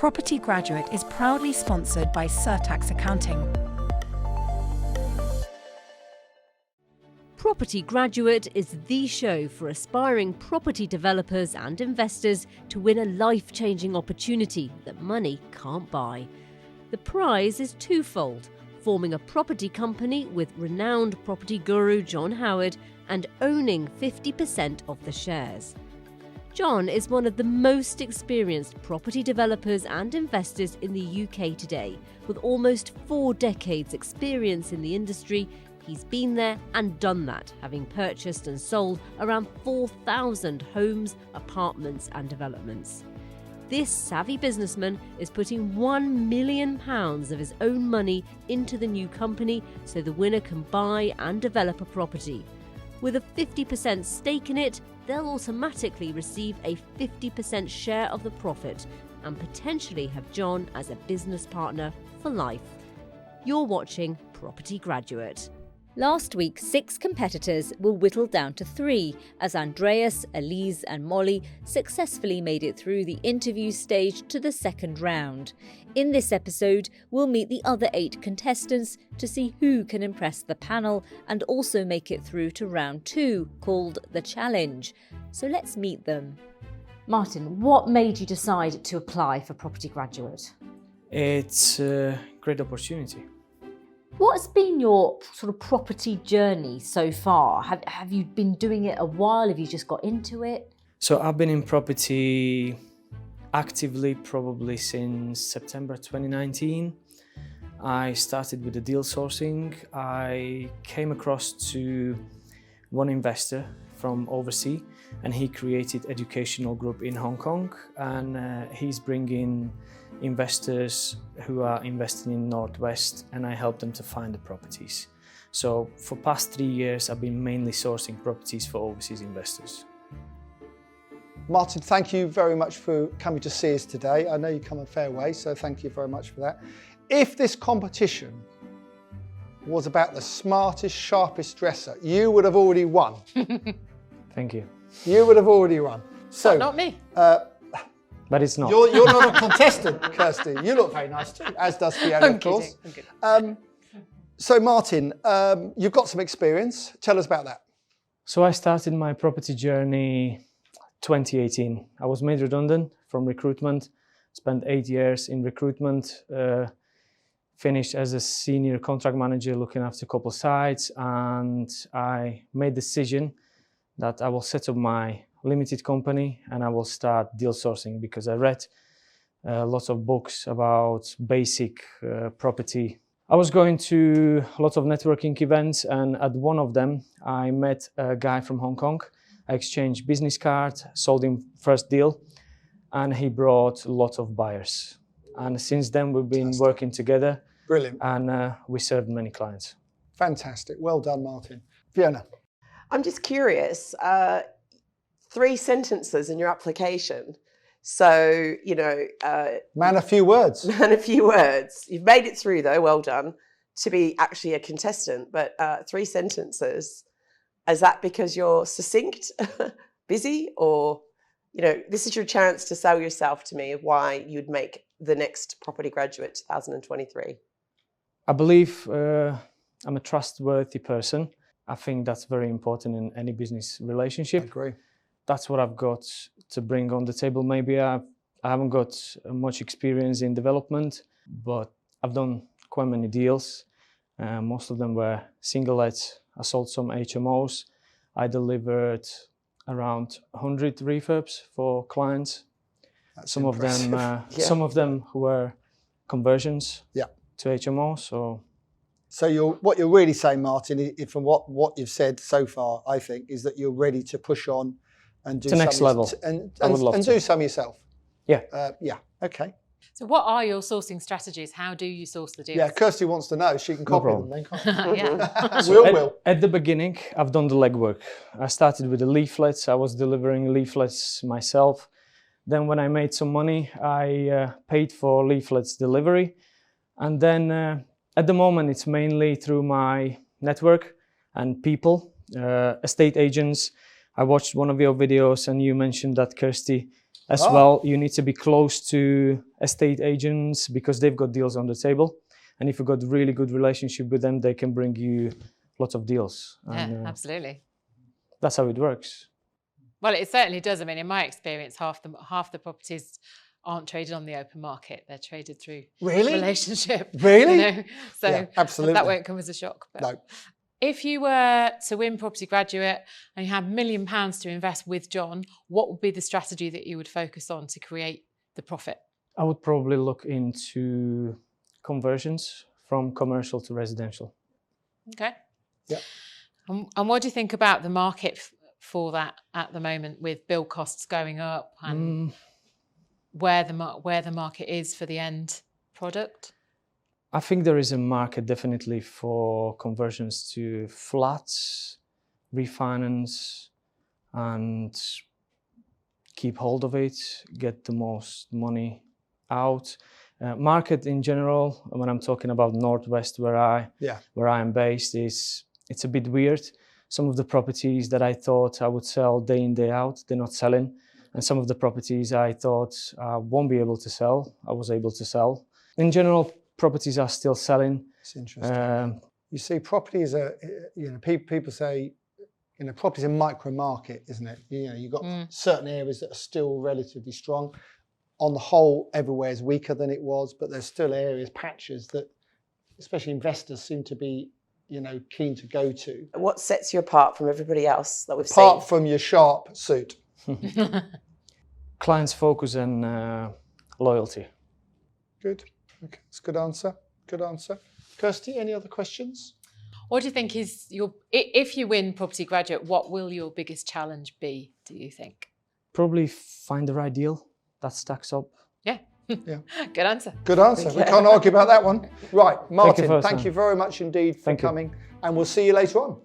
Property Graduate is proudly sponsored by Surtax Accounting. Property Graduate is the show for aspiring property developers and investors to win a life-changing opportunity that money can't buy. The prize is twofold: forming a property company with renowned property guru John Howard and owning 50% of the shares. John is one of the most experienced property developers and investors in the UK today. With almost 4 decades experience in the industry, he's been there and done that, having purchased and sold around 4,000 homes, apartments and developments. This savvy businessman is putting £1 million of his own money into the new company so the winner can buy and develop a property. With a 50% stake in it, they'll automatically receive a 50% share of the profit and potentially have John as a business partner for life. You're watching Property Graduate. Last week, 6 competitors were whittled down to 3 as Andreas, Elise and Molly successfully made it through the interview stage to the second round. In this episode, we'll meet the other 8 contestants to see who can impress the panel and also make it through to round 2, called The Challenge. So let's meet them. Martin, what made you decide to apply for Property Graduate? It's a great opportunity. What's been your sort of property journey so far? Have you been doing it a while? Have you just got into it? So I've been in property actively probably since September 2019. I started with the deal sourcing. I came across to one investor from overseas, and he created educational group in Hong Kong, and he's bringing investors who are investing in Northwest, and I help them to find the properties. So for past 3 years, I've been mainly sourcing properties for overseas investors. Martin, thank you very much for coming to see us today. I know you come a fair way, so thank you very much for that. If this competition was about the smartest, sharpest dresser, you would have already won. Thank you. You would have already won. So, Not me. But it's not. You're not a contestant, Kirsty. You look very nice too, as does Fiona, I'm of course. kidding. I'm kidding. So Martin, you've got some experience. Tell us about that. So I started my property journey 2018. I was made redundant from recruitment, spent 8 years in recruitment, finished as a senior contract manager looking after a couple of sites, and I made the decision that I will set up my limited company and I will start deal sourcing, because I read lots of books about basic property. I was going to lots of networking events, and at one of them I met a guy from Hong Kong. I exchanged business cards, sold him first deal, and he brought lots of buyers. And since then we've been working together. Brilliant. And we served many clients. Fantastic. Well done, Martin. Fiona. I'm just curious. 3 sentences in your application. So, Man, a few words. man, a few words. You've made it through though, well done, to be actually a contestant. But 3 sentences, is that because you're succinct, busy, or, this is your chance to sell yourself to me of why you'd make the next Property Graduate 2023? I believe I'm a trustworthy person. I think that's very important in any business relationship. I agree. That's what I've got to bring on the table. Maybe I haven't got much experience in development, but I've done quite many deals. Most of them were single lets. I sold some HMOs. I delivered around 100 refurbs for clients. That's some impressive. of them, some of them were conversions to HMO. So what you're really saying, Martin, from what you've said so far, I think, is that you're ready to push on and do to next level. And to. do some yourself. Yeah. Okay. So what are your sourcing strategies? How do you source the deals? Yeah, Kirsty wants to know. She can copy them then, can't she? Yeah. Will. At the beginning, I've done the legwork. I started with the leaflets. I was delivering leaflets myself. Then when I made some money, I paid for leaflets delivery. And then at the moment, it's mainly through my network and people, estate agents. I watched one of your videos and you mentioned that, Kirsty, As Ah. well, you need to be close to estate agents because they've got deals on the table. And if you've got really good relationship with them, they can bring you lots of deals. Yeah, And absolutely. that's how it works. Well, it certainly does. I mean, in my experience, half the properties aren't traded on the open market. They're traded through Really? relationship. Really? You know? So Yeah, absolutely. that won't come as a shock. But No. if you were to win Property Graduate and you had £1 million to invest with John, what would be the strategy that you would focus on to create the profit? I would probably look into conversions from commercial to residential. Okay. Yeah. And what do you think about the market for that at the moment, with build costs going up and where the market is for the end product? I think there is a market definitely for conversions to flats, refinance, and keep hold of it, get the most money out. Market in general, when I'm talking about Northwest, where I am based, it's a bit weird. Some of the properties that I thought I would sell day in, day out, they're not selling. And some of the properties I thought I won't be able to sell, I was able to sell. In general, properties are still selling. It's interesting. You see, property is people say, property is a micro market, isn't it? You've got certain areas that are still relatively strong. On the whole, everywhere is weaker than it was, but there's still areas, patches that, especially investors, seem to be, keen to go to. What sets you apart from everybody else that we've Apart seen? from your sharp suit. Clients focus on loyalty. Good. Okay, that's a good answer. Good answer. Kirsty, any other questions? What do you think is if you win Property Graduate, what will your biggest challenge be, do you think? Probably find the right deal that stacks up. Yeah. Yeah. Good answer. Good answer. We can't argue about that one. Right, Martin, thank thank you very much indeed for Thank you. coming, and we'll see you later on.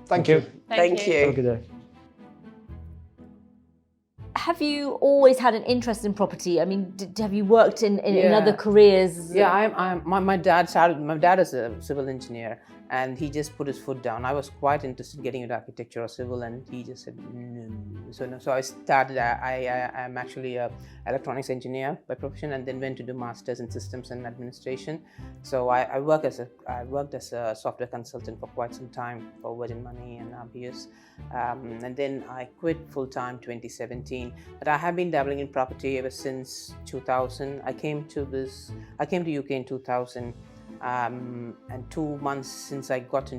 Thank you. Thank you. Have a good day. Have you always had an interest in property? I mean, have you worked in other careers? Yeah, my dad started. My dad is a civil engineer, and he just put his foot down. I was quite interested in getting into architecture or civil, and he just said no. So I started. I'm actually a electronics engineer by profession, and then went to do masters in systems and administration. So I worked as a software consultant for quite some time for Virgin Money and RBS, and then I quit full time 2017. But I have been dabbling in property ever since 2000. I came to UK in 2000. And 2 months since I got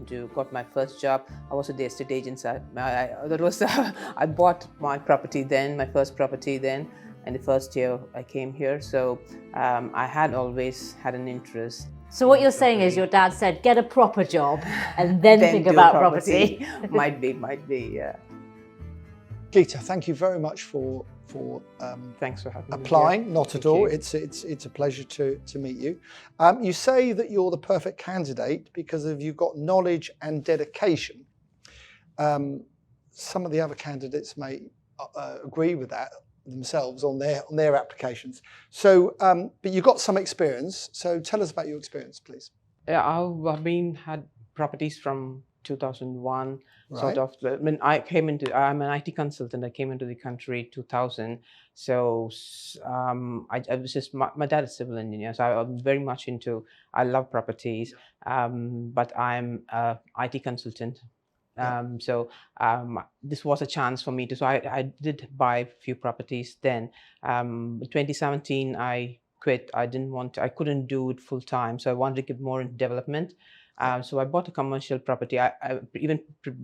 my first job, I was at the estate agents. I bought my property then, my first property then, and the first year I came here. So I had always had an interest. So what you're saying is your dad said, get a proper job and then think do about property. might be, yeah. Geeta, thank you very much for Thanks for having applying. me. Not at all. It's a pleasure to meet you. You say that you're the perfect candidate because you've got knowledge and dedication. Some of the other candidates may agree with that themselves on their applications. So, but you've got some experience. So tell us about your experience, please. Yeah, I've had properties from 2001. Right. Sort of. I mean, I'm an IT consultant. I came into the country 2000. So I was just, my dad is a civil engineer. So I'm very much I love properties, but I'm an IT consultant. This was a chance for me so I did buy a few properties then. 2017, I quit. I couldn't do it full time. So I wanted to get more into development. So I bought a commercial property. Even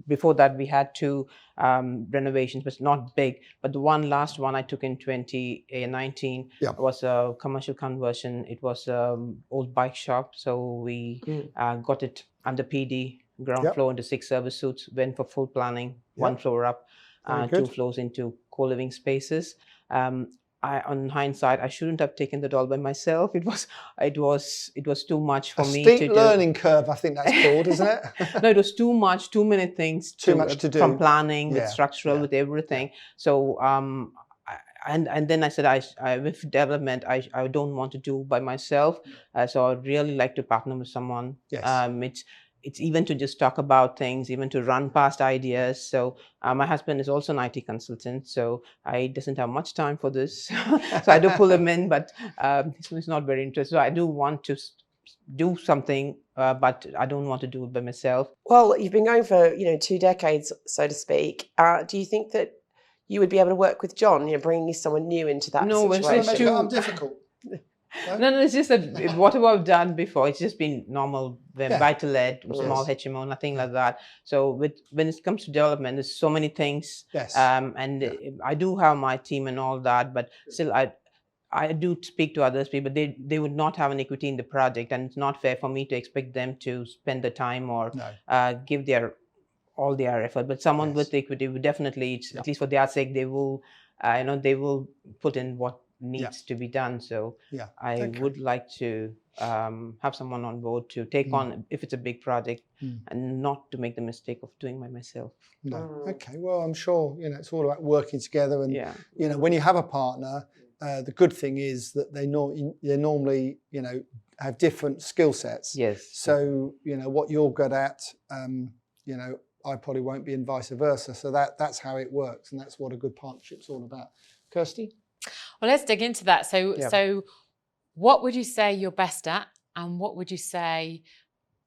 before that, we had 2 renovations, but not big. But the last one I took in 2019 was a commercial conversion. It was an old bike shop. So we got it under PD, ground floor into 6 service suites, went for full planning, 1 floor up, 2 floors into co-living spaces. On hindsight, I shouldn't have taken that all by myself. It was too much for me to do. A steep learning curve, I think that's called, isn't it? No, it was too much, too many things. Too much to do. From planning, with structural, with everything. So, and then I said, with development, I don't want to do by myself. So I'd really like to partner with someone. Yes. it's even to just talk about things, even to run past ideas. So my husband is also an IT consultant, so I doesn't have much time for this. So I do pull him in, but he's not very interested. So I do want to do something, but I don't want to do it by myself. Well, you've been going for 2 decades, so to speak. Do you think that you would be able to work with John? Bringing someone new into that No, it's situation. just Make it difficult. No, it's just that whatever I've done before, it's just been normal buy-to-let, small HMO, nothing like that. So when it comes to development, there's so many things. Yes. I do have my team and all that, but still I do speak to others people. They would not have an equity in the project, and it's not fair for me to expect them to spend the time or give all their effort. But someone with equity would definitely, at least for their sake, they will, they will put in what needs to be done. So I would like to have someone on board to take on if it's a big project, and not to make the mistake of doing by myself. No. Okay. Well, I'm sure it's all about working together, and when you have a partner, the good thing is that they normally have different skill sets. Yes. So what you're good at, I probably won't be, and vice versa. So that's how it works, and that's what a good partnership's all about. Kirsty? Well, let's dig into that. So what would you say you're best at, and what would you say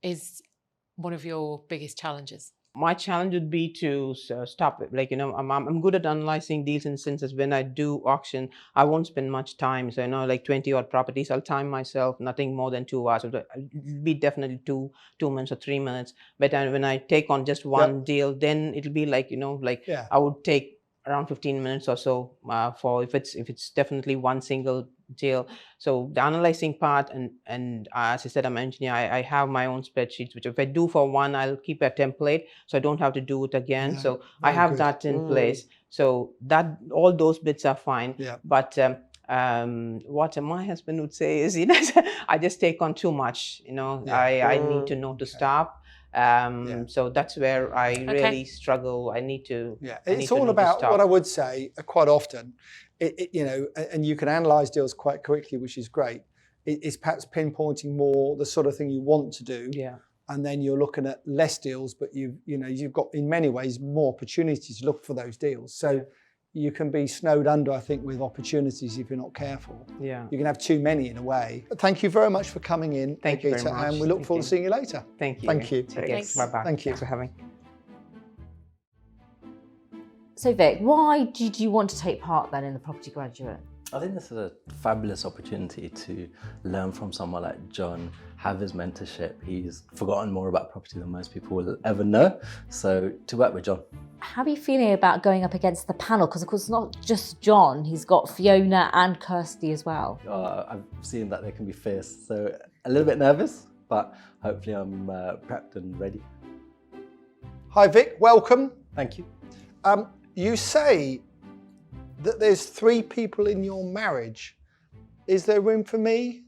is one of your biggest challenges? My challenge would be to stop it. I'm good at analyzing deals in the sense that when I do auction, I won't spend much time. So, like 20 odd properties, I'll time myself, nothing more than 2 hours. It'll be definitely 2 minutes or 3 minutes. But when I take on just one deal, then it'll be I would take around 15 minutes or so for if it's definitely one single deal. So the analyzing part, and as I said, I'm an engineer. I have my own spreadsheets, which if I do for one, I'll keep a template, so I don't have to do it again. So I have that in place. So that all those bits are fine. But what my husband would say is, I just take on too much. I need to know to stop. So that's where I really struggle. I need to. It's all about what I would say quite often. And you can analyze deals quite quickly, which is great. It's perhaps pinpointing more the sort of thing you want to do. And then you're looking at less deals, but you've got in many ways more opportunities to look for those deals. So you can be snowed under, I think, with opportunities if you're not careful. You can have too many in a way. But thank you very much for coming in. Thank you very much. And we look forward to seeing you later. Thank you. Thank you. Thanks. Bye-bye. Thank you. Thanks for having. So Vic, why did you want to take part then in the Property Graduate? I think this is a fabulous opportunity to learn from someone like John, have his mentorship. He's forgotten more about property than most people will ever know. So to work with John. How are you feeling about going up against the panel? Because of course it's not just John, he's got Fiona and Kirsty as well. I've seen that they can be fierce, so a little bit nervous, but hopefully I'm prepped and ready. Hi Vic, welcome. Thank you. You say that there's 3 people in your marriage. Is there room for me?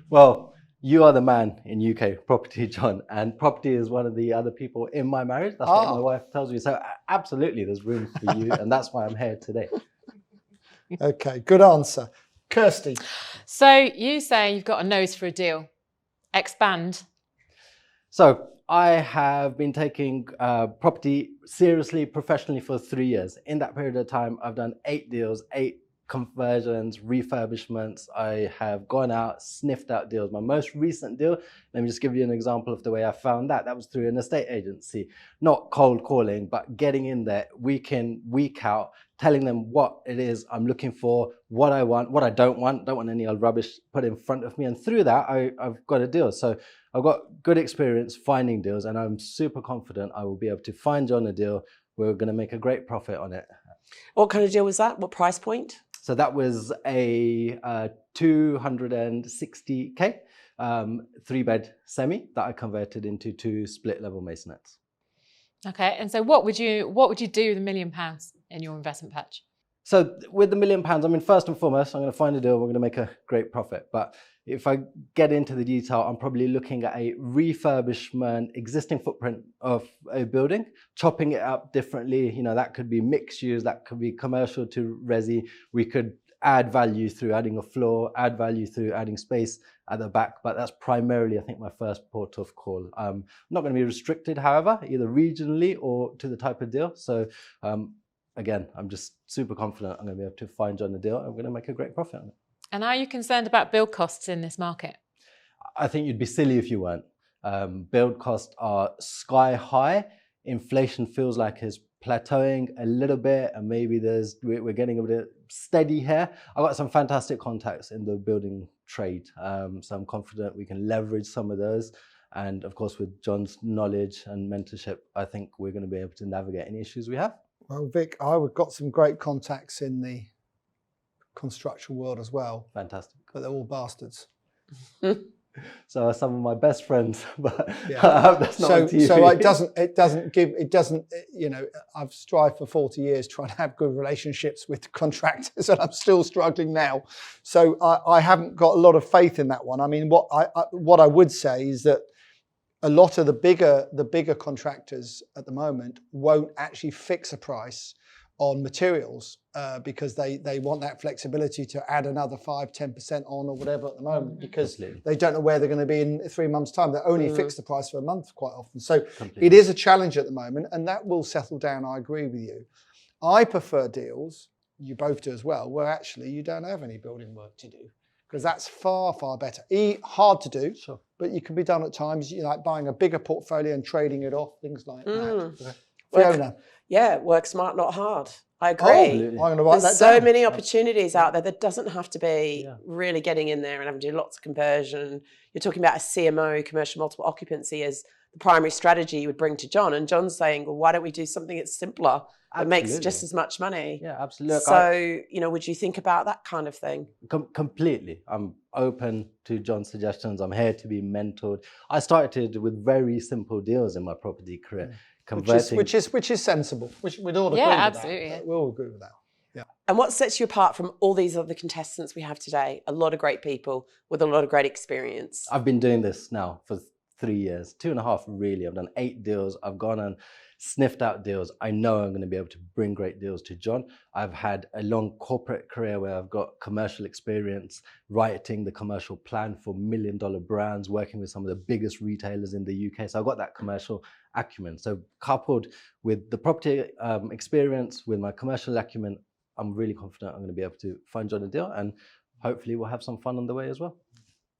Well, you are the man in UK property, John, and property is one of the other people in my marriage. That's what my wife tells me. So absolutely, there's room for you, and that's why I'm here today. Okay, good answer. Kirsty. So you say you've got a nose for a deal. Expand. So I have been taking property seriously, professionally for 3 years. In that period of time, I've done 8 deals, 8 conversions, refurbishments. I have gone out, sniffed out deals. My most recent deal, let me just give you an example of the way I found that. That was through an estate agency, not cold calling, but getting in there week in, week out, telling them what it is I'm looking for, what I want, what I don't want any old rubbish put in front of me. And through that, I've got a deal. So I've got good experience finding deals, and I'm super confident I will be able to find John a deal. We're going to make a great profit on it. What kind of deal was that? What price point? So that was a 260k 3-bed semi that I converted into 2 split-level masonettes. Okay, and so what would you do with £1 million in your investment patch? So with the £1 million, I mean, first and foremost, I'm going to find a deal. We're going to make a great profit. But if I get into the detail, I'm probably looking at a refurbishment, existing footprint of a building, chopping it up differently. That could be mixed use, that could be commercial to resi. We could add value through adding a floor, add value through adding space at the back, but that's primarily, I think, my first port of call. I'm not going to be restricted, however, either regionally or to the type of deal. So again, I'm just super confident I'm going to be able to find John a deal. I'm going to make a great profit on it. And are you concerned about build costs in this market? I think you'd be silly if you weren't. Build costs are sky high. Inflation feels like it's plateauing a little bit, and maybe we're getting a bit steady here. I've got some fantastic contacts in the building trade, so I'm confident we can leverage some of those. And of course, with John's knowledge and mentorship, I think we're going to be able to navigate any issues we have. Well, Vic, I've got some great contacts in the construction world as well. Fantastic. But they're all bastards. So are some of my best friends, but yeah. I hope that's not on TV. So it doesn't, you know, I've strived for 40 years trying to have good relationships with contractors, and I'm still struggling now. So I haven't got a lot of faith in that one. I mean, what I would say is that a lot of the bigger contractors at the moment won't actually fix a price on materials because they want that flexibility to add another 5-10% on or whatever at the moment, because they don't know where they're going to be in 3 months' time. They only fix the price for a month quite often. So it is a challenge at the moment, and that will settle down. I agree with you. I prefer deals, you both do as well, where actually you don't have any building work to do, because that's far, far better. Hard to do, sure, but you can be done at times, you know, like buying a bigger portfolio and trading it off, things like that. Okay. Fiona. Work smart, not hard. I agree. I'm going to write There's that down. so many opportunities out there. That doesn't have to be really getting in there and having to do lots of conversion. You're talking about a CMO, commercial multiple occupancy, as the primary strategy you would bring to John. And John's saying, well, why don't we do something that's simpler, that makes just as much money? Yeah, absolutely. So, you know, would you think about that kind of thing? Completely. I'm open to John's suggestions. I'm here to be mentored. I started with very simple deals in my property career. Which is sensible. Which we'd all agree with absolutely. that. We all agree with that. Yeah. And what sets you apart from all these other contestants we have today? A lot of great people with a lot of great experience. I've been doing this now for 3 years, 2.5 really. I've done 8 deals. I've gone and sniffed out deals. I know I'm going to be able to bring great deals to John. I've had a long corporate career where I've got commercial experience, writing the commercial plan for $1 million brands, working with some of the biggest retailers in the UK. So I've got that commercial acumen. So coupled with the property experience, with my commercial acumen, I'm really confident I'm going to be able to find John a deal, and hopefully we'll have some fun on the way as well.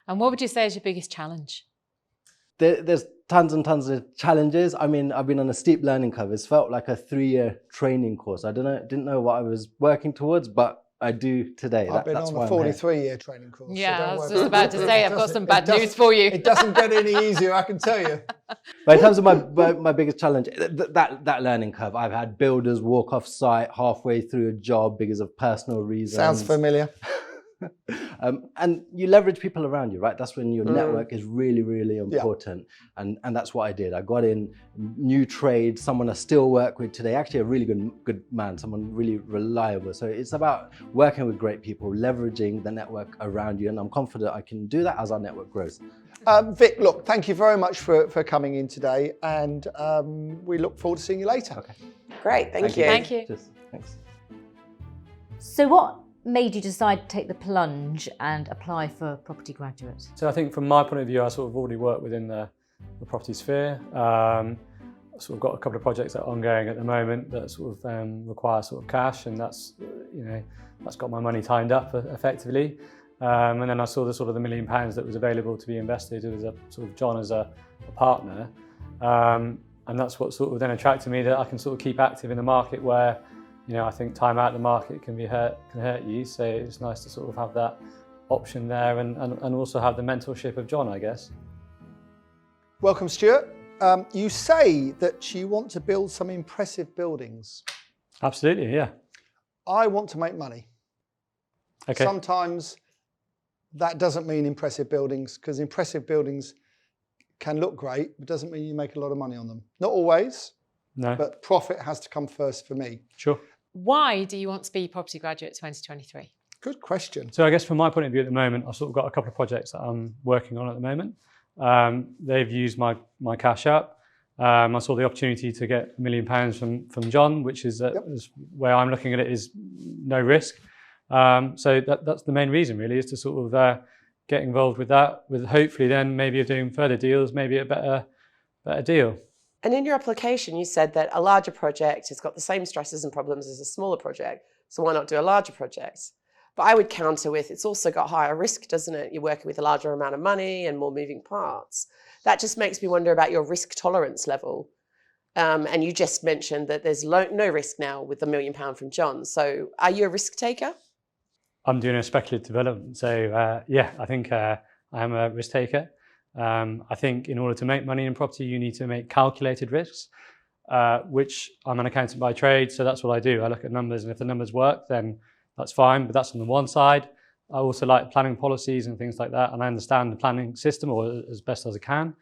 And what would you say is your biggest challenge? There's tons and tons of challenges. I mean, I've been on a steep learning curve. It's felt like a 3-year training course. I didn't know what I was working towards, but I do today. I've been on a 43-year training course. Yeah, so I was just about to say, I've got some bad news for you. It doesn't get any easier, I can tell you. But in terms of my biggest challenge, that learning curve, I've had builders walk off site halfway through a job because of personal reasons. Sounds familiar. And you leverage people around you, right? That's when your network is really, really important. Yeah. And that's what I did. I got in new trade, someone I still work with today, actually a really good man, someone really reliable. So it's about working with great people, leveraging the network around you. And I'm confident I can do that as our network grows. Vic, look, thank you very much for coming in today. And we look forward to seeing you later. Okay. Great, thank you. Thank you. Thanks. So what made you decide to take the plunge and apply for Property Graduate? So I think from my point of view, I sort of already work within the property sphere. I sort of got a couple of projects that are ongoing at the moment that sort of require sort of cash, and that's got my money tied up effectively. And then I saw the sort of the £1 million that was available to be invested with a sort of John as a partner, and that's what sort of then attracted me, that I can sort of keep active in the market where, you know, I think time out of the market can hurt you. So it's nice to sort of have that option there, and also have the mentorship of John, I guess. Welcome, Stuart. You say that you want to build some impressive buildings. Absolutely, yeah. I want to make money. Okay. Sometimes that doesn't mean impressive buildings, because impressive buildings can look great, but doesn't mean you make a lot of money on them. Not always. No. But profit has to come first for me. Sure. Why do you want to be Property Graduate 2023? Good question. So I guess from my point of view at the moment, I've sort of got a couple of projects that I'm working on at the moment. They've used my cash up. I saw the opportunity to get £1 million from John, which is where I'm looking at it is no risk. So that's the main reason, really, is to sort of get involved with that, with hopefully then maybe of doing further deals, maybe a better deal. And in your application, you said that a larger project has got the same stresses and problems as a smaller project, so why not do a larger project? But I would counter with, it's also got higher risk, doesn't it? You're working with a larger amount of money and more moving parts. That just makes me wonder about your risk tolerance level. And you just mentioned that there's no risk now with the £1 million from John. So are you a risk taker? I'm doing a speculative development. So yeah, I think I am a risk taker. I think in order to make money in property, you need to make calculated risks, which I'm an accountant by trade. So that's what I do. I look at numbers, and if the numbers work, then that's fine. But that's on the one side. I also like planning policies and things like that. And I understand the planning system, or as best as I can.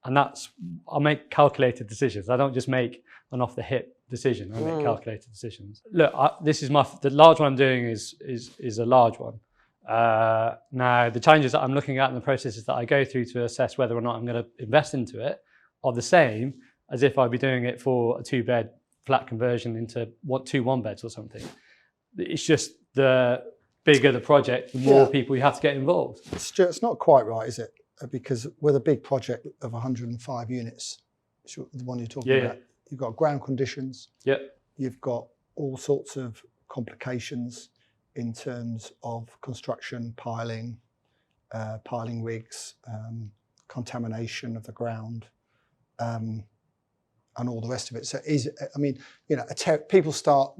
And I'll make calculated decisions. I don't just make an off the hip decision. I make calculated decisions. Look, the large one I'm doing is a large one. Now, the challenges that I'm looking at and the processes that I go through to assess whether or not I'm going to invest into it are the same as if I'd be doing it for a 2-bed flat conversion into 2 1-beds or something. It's just the bigger the project, the more people you have to get involved. Stuart, it's not quite right, is it? Because with a big project of 105 units, the one you're talking about, you've got ground conditions, you've got all sorts of complications in terms of construction, piling rigs, contamination of the ground, and all the rest of it. So people start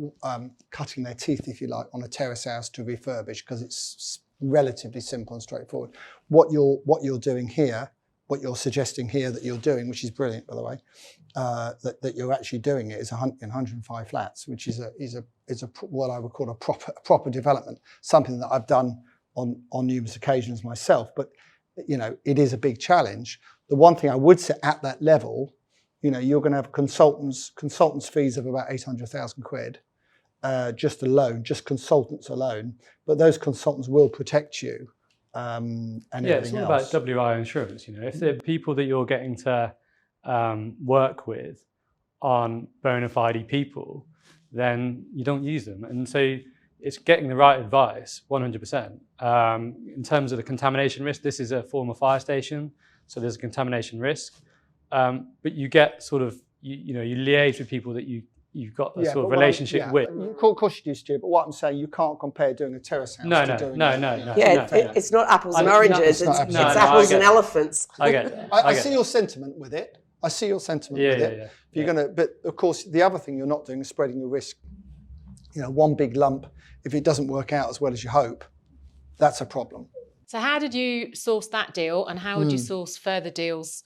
cutting their teeth, if you like, on a terrace house to refurbish because it's relatively simple and straightforward. What you're doing here, what you're suggesting here that you're doing, which is brilliant, by the way, that you're actually doing it is in 105 flats, which is what I would call a proper development, something that I've done on numerous occasions myself. But it is a big challenge. The one thing I would say at that level, you're going to have consultants fees of about 800,000 quid. Just consultants alone, but those consultants will protect you. And it's all about WI insurance. If the people that you're getting to work with aren't bona fide people, then you don't use them. And so it's getting the right advice, 100%. In terms of the contamination risk, this is a former fire station, so there's a contamination risk. But you get sort of, you liaise with people that you've got a sort of relationship with. Of course you do, Stuart, but what I'm saying, you can't compare doing a terrace house to doing No. It's not apples and oranges, it's apples and elephants. I get it. I see your sentiment with it. Yeah. You're gonna, but of course, the other thing you're not doing is spreading your risk. One big lump, if it doesn't work out as well as you hope, that's a problem. So how did you source that deal, and how would you source further deals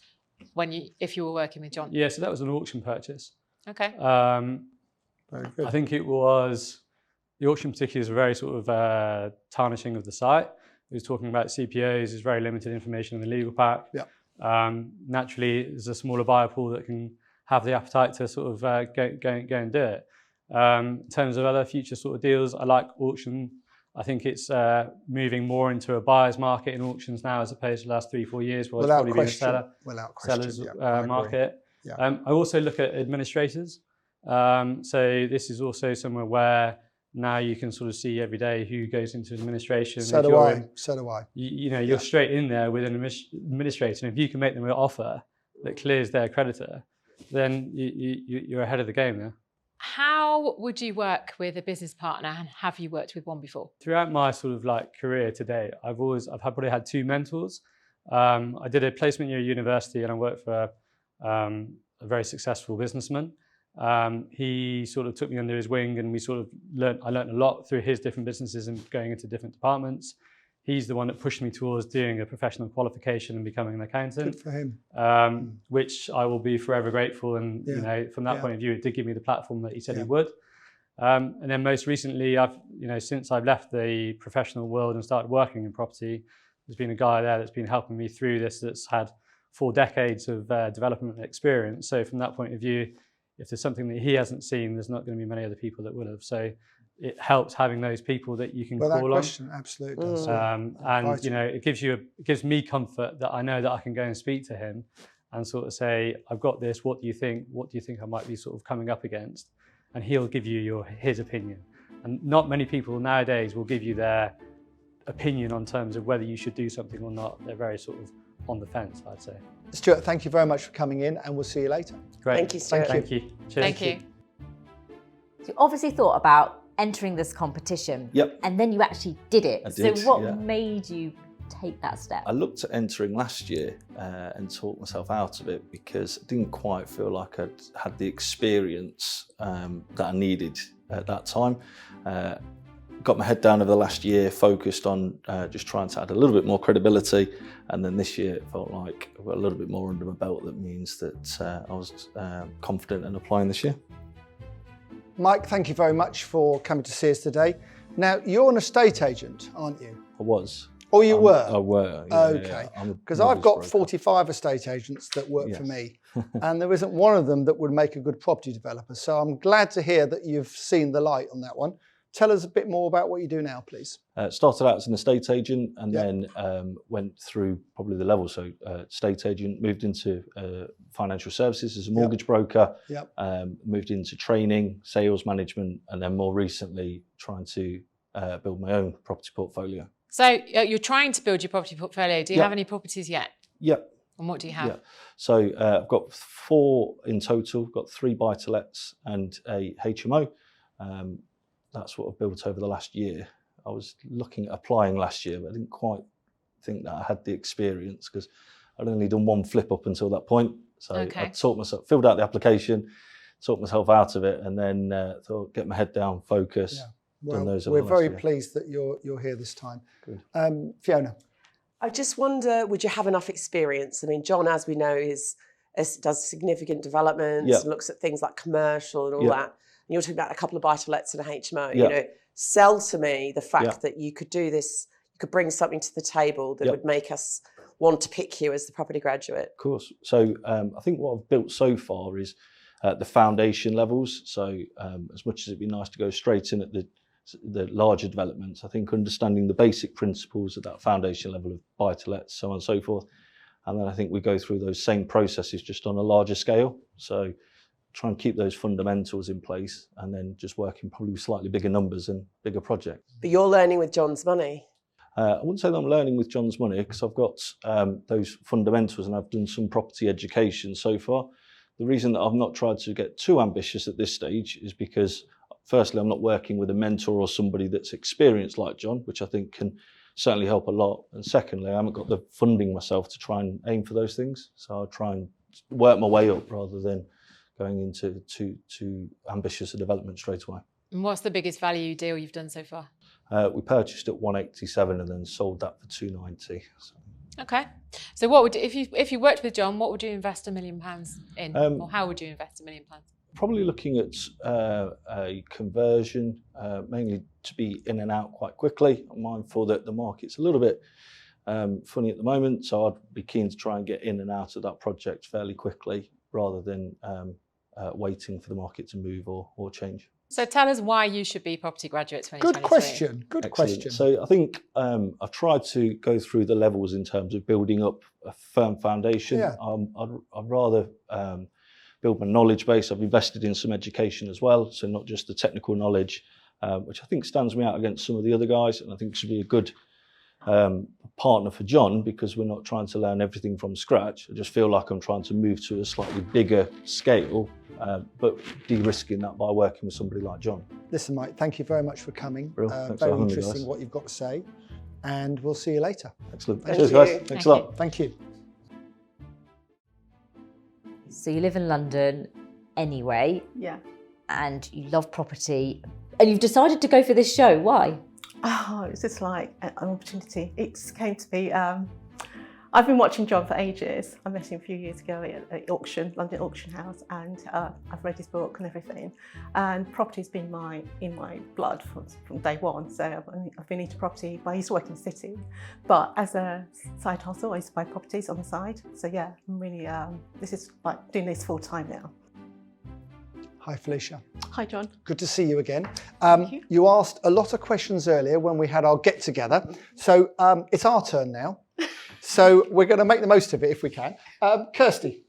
if you were working with John? Yeah, so that was an auction purchase. Okay. Very good. I think it was, the auction particularly is a very sort of tarnishing of the site. It was talking about CPOs, there's very limited information in the legal pack. Yeah. Naturally, there's a smaller buyer pool that can have the appetite to sort of go and do it. In terms of other future sort of deals, I like auction. I think it's moving more into a buyer's market in auctions now as opposed to the last 3-4 years where it's probably been a seller's market. Yeah. I also look at administrators. So this is also somewhere where now you can sort of see every day who goes into administration. So do I. You're straight in there with an administrator, and if you can make them an offer that clears their creditor, then you're ahead of the game there. How would you work with a business partner, and have you worked with one before? Throughout my sort of like career today, I've probably had 2 mentors. I did a placement year at university, and I worked for a very successful businessman. He sort of took me under his wing, and I learned a lot through his different businesses and going into different departments. He's the one that pushed me towards doing a professional qualification and becoming an accountant. Good for him. Which I will be forever grateful. And from that point of view, it did give me the platform that he said he would. And then most recently, since I've left the professional world and started working in property, there's been a guy there that's been helping me through this, that's had 4 decades of development experience. So from that point of view, if there's something that he hasn't seen, there's not going to be many other people that will have. So it helps having those people that you can call on. Absolutely does. It gives me comfort that I know that I can go and speak to him and sort of say, I've got this, what do you think? What do you think I might be sort of coming up against? And he'll give you his opinion. And not many people nowadays will give you their opinion on terms of whether you should do something or not. They're very sort of on the fence, I'd say. Stuart, thank you very much for coming in, and we'll see you later. Great. Thank you, Stuart. Thank you. Cheers. Thank you. So you obviously thought about entering this competition. Yep. And then you actually did it. I did, so what yeah. made you take that step? I looked at entering last year and talked myself out of it because I didn't quite feel like I'd had the experience that I needed at that time. Got my head down over the last year, focused on just trying to add a little bit more credibility, and then this year it felt like I've got a little bit more under my belt. That means that I was confident in applying this year. Mike, thank you very much for coming to see us today. Now, you're an estate agent, aren't you? I was. Oh, you were? I were. Yeah, Okay. Because I've got 45 estate agents that work for me, and there isn't one of them that would make a good property developer. So I'm glad to hear that you've seen the light on that one. Tell us a bit more about what you do now, please. Started out as an estate agent and then went through probably the level. So estate agent, moved into financial services as a mortgage broker, moved into training, sales management, and then more recently trying to build my own property portfolio. So you're trying to build your property portfolio. Do you have any properties yet? Yep. And what do you have? Yeah. So I've got 4 in total. I've got 3 buy-to-lets and a HMO. That's what I've built over the last year. I was looking at applying last year, but I didn't quite think that I had the experience because I'd only done 1 flip up until that point. So I taught myself, filled out the application, taught myself out of it, and then thought, get my head down, focus. Yeah. Well, those we're very pleased that you're here this time. Good. Fiona. I just wonder, would you have enough experience? I mean, John, as we know, does significant developments, looks at things like commercial and all that. And you're talking about a couple of buy-to-lets and a HMO. You know, sell to me the fact that you could do this, you could bring something to the table that would make us want to pick you as the property graduate. Of course. So I think what I've built so far is the foundation levels. So as much as it'd be nice to go straight in at the larger developments, I think understanding the basic principles at that foundation level of buy-to-lets, so on and so forth. And then I think we go through those same processes just on a larger scale. So try and keep those fundamentals in place and then just working probably with slightly bigger numbers and bigger projects. But you're learning with John's money. I wouldn't say that I'm learning with John's money because I've got those fundamentals and I've done some property education so far. The reason that I've not tried to get too ambitious at this stage is because firstly, I'm not working with a mentor or somebody that's experienced like John, which I think can certainly help a lot. And secondly, I haven't got the funding myself to try and aim for those things. So I'll try and work my way up rather than going into too ambitious a development straight away. And what's the biggest value deal you've done so far? We purchased at 187 and then sold that for 290. So. Okay. So what would if you worked with John, what would you invest £1 million in, or how would you invest £1 million? Probably looking at a conversion, mainly to be in and out quite quickly. I'm mindful that the market's a little bit funny at the moment, so I'd be keen to try and get in and out of that project fairly quickly rather than waiting for the market to move or change. So tell us why you should be Property Graduate 2023. Good question. Good Excellent. question. So I think I've tried to go through the levels in terms of building up a firm foundation. Yeah. I'd rather build my knowledge base. I've invested in some education as well, so not just the technical knowledge, which I think stands me out against some of the other guys, and I think should be a good partner for John because we're not trying to learn everything from scratch. I just feel like I'm trying to move to a slightly bigger scale, but de-risking that by working with somebody like John. Listen, Mike, thank you very much for coming. Thanks very for having me, interesting guys. what you've got to say, and we'll see you later. Excellent. Thank Cheers, you. guys. Thanks a lot. Thank you. So you live in London anyway. Yeah. And you love property. And you've decided to go for this show. Why? Oh, it's just like an opportunity. It just came to me. I've been watching John for ages. I met him a few years ago at auction, London Auction House, and I've read his book and everything. And property's been in my blood from day one. So I've been into property. I used to work in the city, but as a side hustle, I used to buy properties on the side. So yeah, I'm really. This is like doing this full time now. Hi, Felicia. Hi, John. Good to see you again. Thank you. You asked a lot of questions earlier when we had our get together. So it's our turn now. So we're going to make the most of it if we can. Kirsty.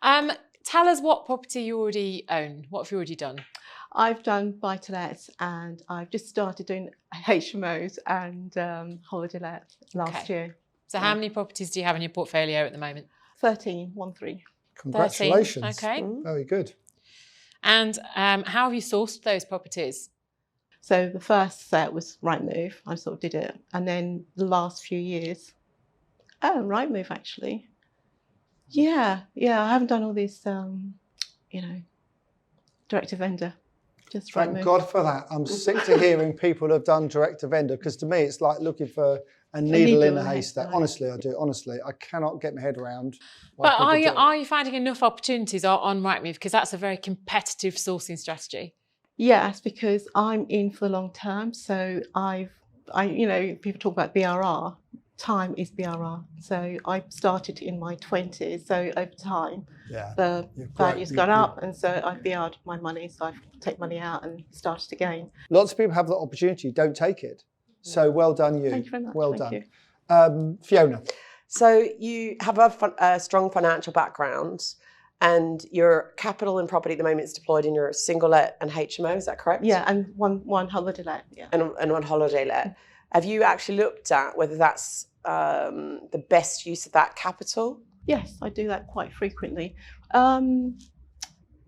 Tell us what property you already own. What have you already done? I've done buy-to-lets, and I've just started doing HMOs and holiday let last year. So how many properties do you have in your portfolio at the moment? 13. Congratulations. 13. Okay. Very good. And how have you sourced those properties? So the first set was Rightmove. I sort of did it. And then the last few years, Rightmove actually. Yeah, I haven't done all this, direct to vendor. Just Thank Rightmove. God for that. I'm sick to hearing people have done direct to vendor, because to me it's like looking for a needle in a haystack. Honestly, I do. Honestly, I cannot get my head around. But are you finding enough opportunities on Rightmove? Because that's a very competitive sourcing strategy. Yes, because I'm in for the long term. So people talk about BRR. Time is BRR. So I started in my 20s. So over time, the value's gone up, and so I've BR'd my money. So I take money out and started again. Lots of people have the opportunity, don't take it. So well done, you. Thank you very much. Well Thank done. Fiona. So you have a strong financial background, and your capital and property at the moment is deployed in your single let and HMO, is that correct? Yeah, and one holiday let. Yeah. And one holiday let. Have you actually looked at whether that's the best use of that capital? Yes, I do that quite frequently.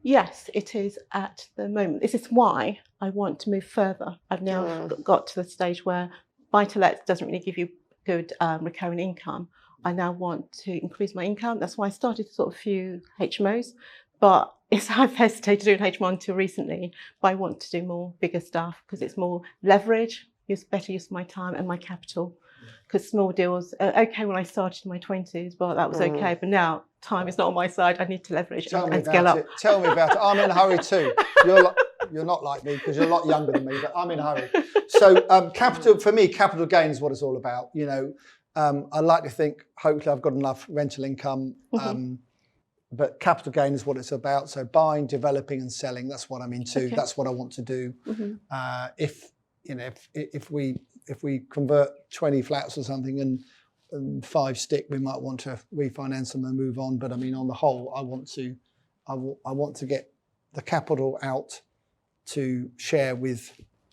Yes, it is at the moment. This is why I want to move further. I've now got to the stage where buy-to-let doesn't really give you good recurring income. I now want to increase my income. That's why I started sort of a few HMOs, but I've hesitated doing HMO until recently. But I want to do more bigger stuff because it's more leverage, better use of my time and my capital. Because small deals, okay, when I started in my 20s, but that was okay. But now time is not on my side. I need to leverage and scale up. Tell me about it. I'm in a hurry too. You're not like me because you're a lot younger than me, but I'm in a hurry. So capital, for me, capital gain is what it's all about. I like to think, hopefully I've got enough rental income, but capital gain is what it's about. So buying, developing and selling, that's what I'm into. Okay. That's what I want to do. If we convert 20 flats or something and 5 stick, we might want to refinance them and move on. But I mean, on the whole, I want to get the capital out to share with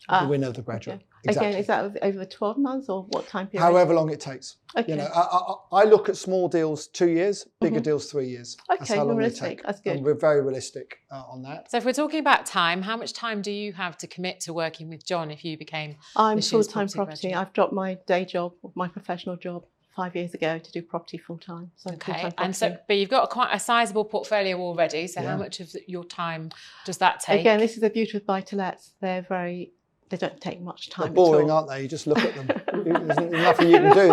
the winner of the graduate. Okay. Exactly. Again, is that over 12 months or what time period? However long it takes. Okay. I look at small deals 2 years, bigger deals 3 years. Okay, that's how long realistic. they take. That's good. And we're very realistic on that. So if we're talking about time, how much time do you have to commit to working with John if you became I'm this year's full-time property. I've dropped my day job, my professional job, 5 years ago to do property full-time. So okay, and so, but you've got quite a sizable portfolio already. So how much of your time does that take? Again, this is the beauty of buy-to-lets. They don't take much time. They're boring, aren't they? You just look at them. There's nothing you can do.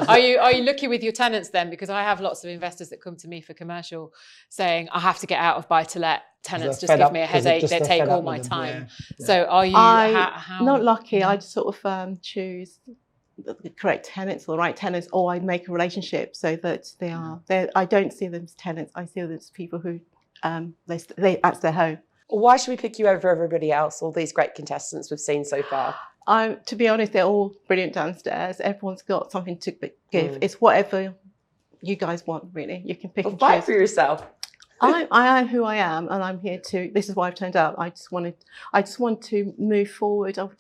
Are you lucky with your tenants then? Because I have lots of investors that come to me for commercial saying, I have to get out of buy-to-let. Tenants just give me a headache. They take all my time. Yeah. So are you how... Not lucky. I just sort of choose the correct tenants or the right tenants, or I make a relationship so that they are there. I don't see them as tenants. I see them as people who that's their home. Why should we pick you over everybody else, all these great contestants we've seen so far? To be honest, they're all brilliant downstairs. Everyone's got something to give. It's whatever you guys want, really. You can pick and fight choose. For yourself. I am who I am, and I'm here to. This is why I've turned up. I just want to move forward. I've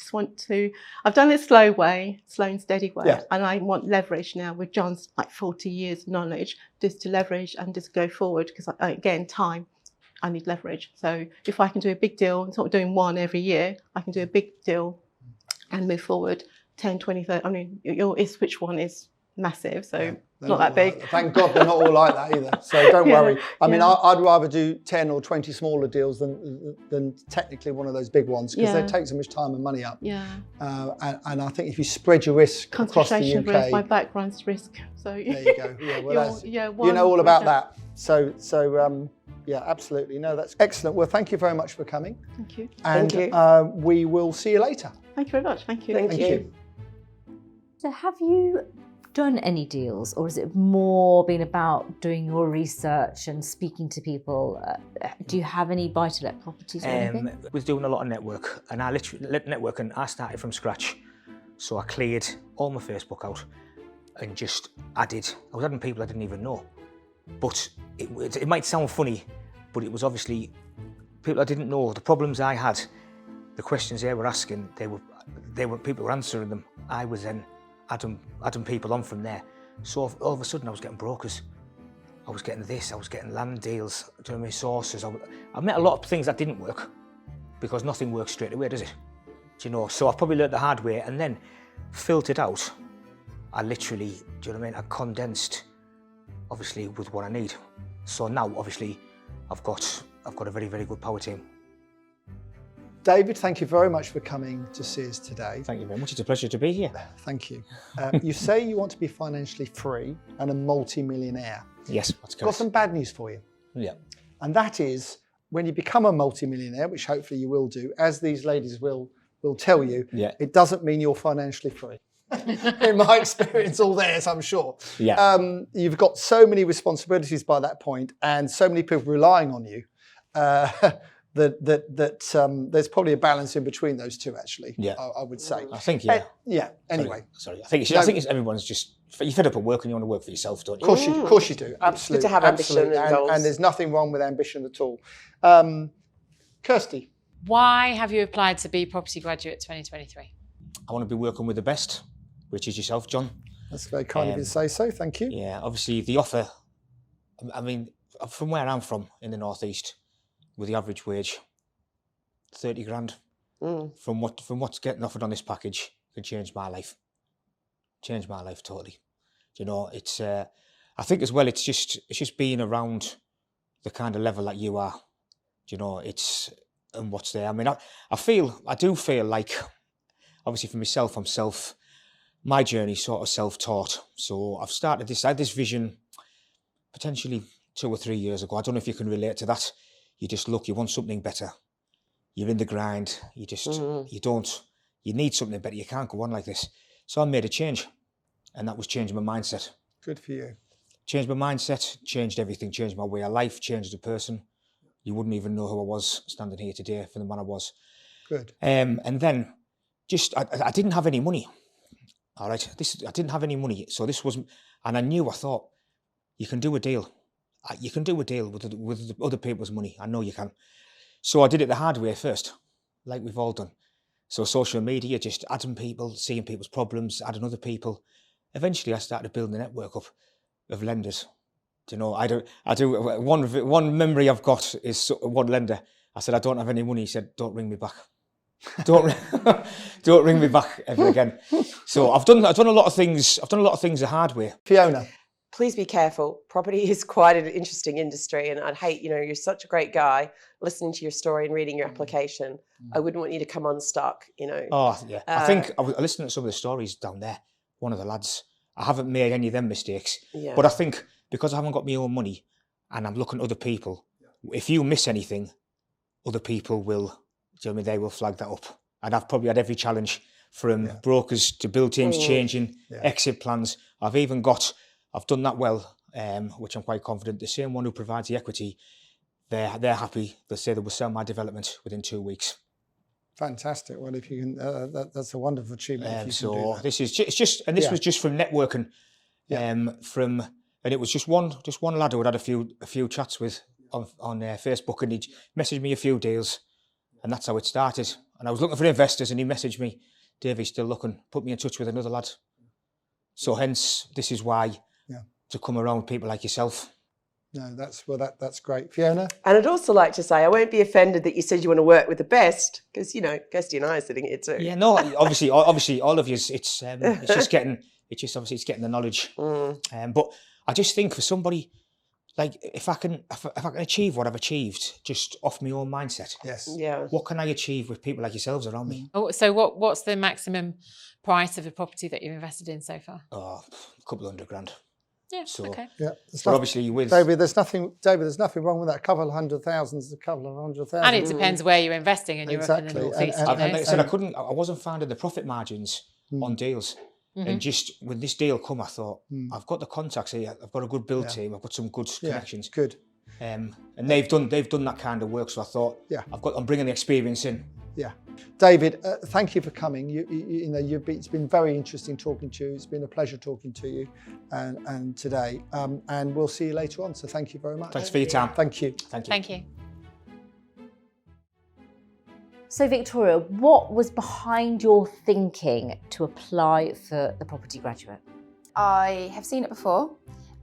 done it slow and steady way, and I want leverage now with John's 40 years knowledge, just to leverage and just go forward. Because again, time. I need leverage. So if I can do a big deal, it's not doing one every year, I can do a big deal and move forward 10, 20, 30. I mean, your Ipswich one is massive, so not that big. Thank God they're not all like that either. So don't worry. I mean, I'd rather do 10 or 20 smaller deals than technically one of those big ones because they take so much time and money up. Yeah. And I think if you spread your risk across the UK. Risk, my background's risk. So there you go. Yeah, well, you know all about that. So yeah, absolutely. No, that's excellent. Well, thank you very much for coming. Thank you. And thank you. We will see you later. Thank you very much. Thank you. Thank you. So have you done any deals, or is it more been about doing your research and speaking to people? Do you have any buy-to-let properties or anything? I was doing a lot of network, and I started from scratch. So I cleared all my Facebook out and just added. I was adding people I didn't even know. But it might sound funny, but it was obviously people I didn't know, the problems I had, the questions they were asking, people were answering them. I was then adding people on from there. So all of a sudden I was getting brokers. I was getting this, I was getting land deals, do you know what I mean, sources. I met a lot of things that didn't work because nothing works straight away, does it? Do you know? So I've probably learned the hard way and then filtered out. I literally, do you know what I mean, I condensed, obviously, with what I need. So now, obviously, I've got a very, very good power team. David, thank you very much for coming to see us today. Thank you very much. It's a pleasure to be here. Thank you. You say you want to be financially free and a multi-millionaire. Yes, that's I've got correct. some bad news for you. Yeah. And that is, when you become a multi-millionaire, which hopefully you will do, as these ladies will tell you, Yeah. it doesn't mean you're financially free. In my experience, all theirs, I'm sure. Yeah. You've got so many responsibilities by that point and so many people relying on you that there's probably a balance in between those two, actually, Yeah. I would say. I think, yeah. Yeah, anyway. Sorry. I think it's everyone's just, you're fed up at work and you want to work for yourself, don't you? Of course you do, absolutely. Good to have ambition absolutely. and goals. And there's nothing wrong with ambition at all. Kirsty. Why have you applied to be Property Graduate 2023? I want to be working with the best, which is yourself, John. That's very kind of you to say so, thank you. Yeah, obviously the offer, I mean, from where I'm from in the northeast, with the average wage, 30 grand, from what's getting offered on this package can change my life. Change my life totally. You know, it's I think as well it's just being around the kind of level that you are. You know, and what's there. I mean, I do feel like, obviously for myself, my journey sort of self-taught. So I had this vision potentially 2 or 3 years ago. I don't know if you can relate to that. You just look, you want something better. You're in the grind. You just, you need something better. You can't go on like this. So I made a change, and that was changing my mindset. Good for you. Changed my mindset, changed everything, changed my way of life, changed the person. You wouldn't even know who I was standing here today for the man I was. Good. And then I didn't have any money. All right, I didn't have any money. So this wasn't, and I thought, you can do a deal. You can do a deal with other people's money. I know you can. So I did it the hard way first, like we've all done. So social media, just adding people, seeing people's problems, adding other people. Eventually I started building a network up of lenders. You know, I do. One memory I've got is one lender. I said, I don't have any money. He said, don't ring me back. Don't ring me back ever again. So I've done a lot of things. I've done a lot of things the hard way. Fiona. Please be careful. Property is quite an interesting industry, and I'd hate, you're such a great guy, listening to your story and reading your application. I wouldn't want you to come unstuck, Oh, yeah. I think I was listening to some of the stories down there. One of the lads, I haven't made any of them mistakes, but I think because I haven't got my own money and I'm looking at other people, if you miss anything, other people will, do you know what I mean, they will flag that up. And I've probably had every challenge from brokers to build teams changing, exit plans. I've done that well, which I'm quite confident. The same one who provides the equity, they're happy. They say they will sell my development within 2 weeks. Fantastic. Well, if you can, that's a wonderful achievement. If you can do that. This is this was just from networking, and it was just one lad who had a few chats with on Facebook, and he messaged me a few deals, and that's how it started. And I was looking for investors, and he messaged me, Davey's still looking, put me in touch with another lad. So hence, this is why to come around with people like yourself. No, that's great. Fiona? And I'd also like to say, I won't be offended that you said you want to work with the best, because, Kirsty and I are sitting here too. Yeah, no, obviously all of you, it's just getting the knowledge. But I just think for somebody, like if I can achieve what I've achieved just off my own mindset, what can I achieve with people like yourselves around me? Oh, so what's the maximum price of a property that you've invested in so far? Oh, a couple $100,000. Yeah. Okay. Yeah. But obviously with David, there's nothing wrong with that. A couple of 100,000 is a couple of 100,000. And it depends where you're investing, and you're up in the northeast. And like I said, I wasn't finding the profit margins on deals. And just when this deal come, I thought, I've got the contacts here, I've got a good build team, I've got some good connections. Good. And they've done that kind of work. So I thought, I'm bringing the experience in. Yeah. David, thank you for coming. It's been very interesting talking to you. It's been a pleasure talking to you and today. And we'll see you later on. So thank you very much. Thanks for your time. Thank you. Thank you. Thank you. So Victoria, what was behind your thinking to apply for the property graduate? I have seen it before,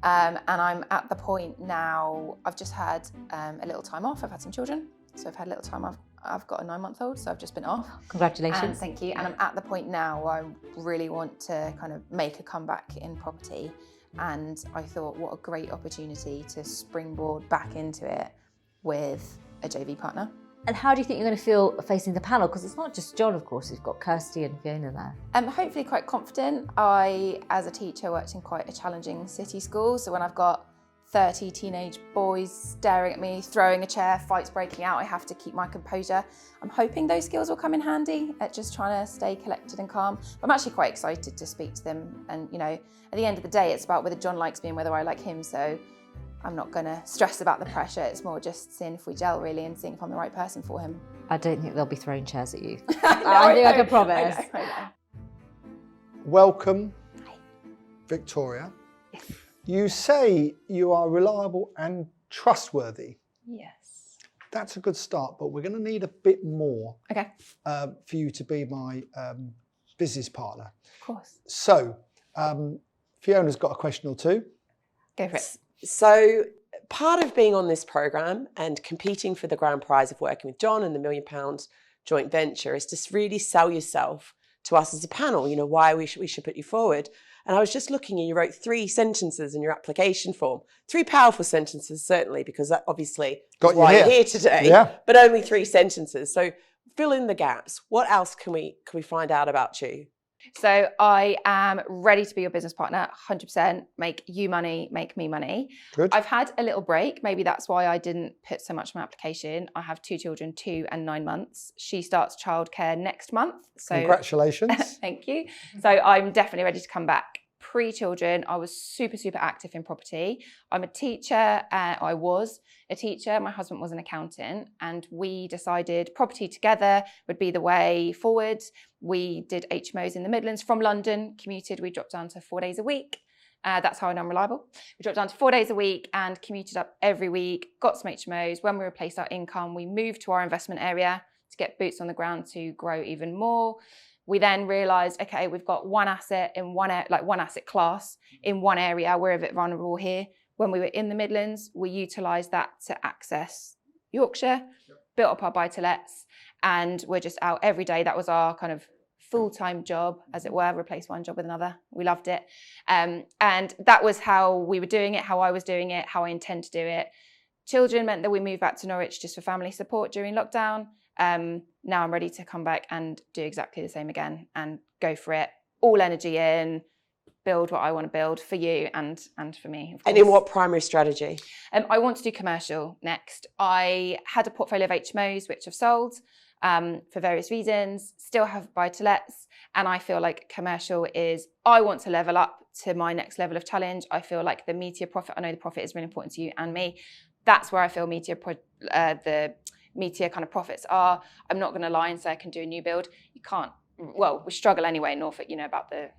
and I'm at the point now, I've just had a little time off. I've had some children, so I've had a little time off. I've got a 9-month-old, so I've just been off. Congratulations. And thank you. And I'm at the point now where I really want to kind of make a comeback in property. And I thought, what a great opportunity to springboard back into it with a JV partner. And how do you think you're going to feel facing the panel? Because it's not just John, of course, you've got Kirsty and Fiona there. I'm hopefully quite confident. I, as a teacher, worked in quite a challenging city school. So when I've got 30 teenage boys staring at me, throwing a chair, fights breaking out, I have to keep my composure. I'm hoping those skills will come in handy at just trying to stay collected and calm. But I'm actually quite excited to speak to them. And, you know, at the end of the day, it's about whether John likes me and whether I like him. So I'm not going to stress about the pressure. It's more just seeing if we gel, really, and seeing if I'm the right person for him. I don't think they'll be throwing chairs at you. I think I can promise. I know. Welcome, Victoria. Yes. You say you are reliable and trustworthy. Yes. That's a good start, but we're going to need a bit more Okay. For you to be my business partner. Of course. So, Fiona's got a question or two. Go for it. So part of being on this program and competing for the grand prize of working with John and the £1 million joint venture is to really sell yourself to us as a panel, you know, why we should put you forward. And I was just looking and you wrote 3 sentences in your application form. 3 powerful sentences, certainly, because that obviously is why you're here today, but only 3 sentences. So fill in the gaps. What else can we find out about you? So I am ready to be your business partner, 100%, make you money, make me money. Good. I've had a little break. Maybe that's why I didn't put so much in my application. I have 2 children, 2 and 9 months. She starts childcare next month. So congratulations. Thank you. So I'm definitely ready to come back. Pre-children, I was super active in property. I'm a teacher. I was a teacher. My husband was an accountant, and we decided property together would be the way forward. We did HMOs in the Midlands from London, commuted. We dropped down to 4 days a week. That's how I know I'm reliable. We dropped down to 4 days a week and commuted up every week, got some HMOs. When we replaced our income, we moved to our investment area to get boots on the ground to grow even more. We then realised, okay, we've got one asset in one asset class in one area. We're a bit vulnerable here. When we were in the Midlands, we utilised that to access Yorkshire, built up our buy-to-lets, and we're just out every day. That was our kind of full-time job, as it were, replace one job with another. We loved it. And that was how we were doing it, how I was doing it, how I intend to do it. Children meant that we moved back to Norwich just for family support during lockdown. Now I'm ready to come back and do exactly the same again and go for it. All energy in, build what I want to build for you and for me. Of course. And in what primary strategy? I want to do commercial next. I had a portfolio of HMOs which I've sold for various reasons, still have buy-to-lets, and I feel like commercial is, I want to level up to my next level of challenge. I feel like the meteor profit, I know the profit is really important to you and me. That's where I feel the meteor kind of profits are. I'm not going to lie and say I can do a new build. You can't. Well, we struggle anyway in Norfolk, you know, about the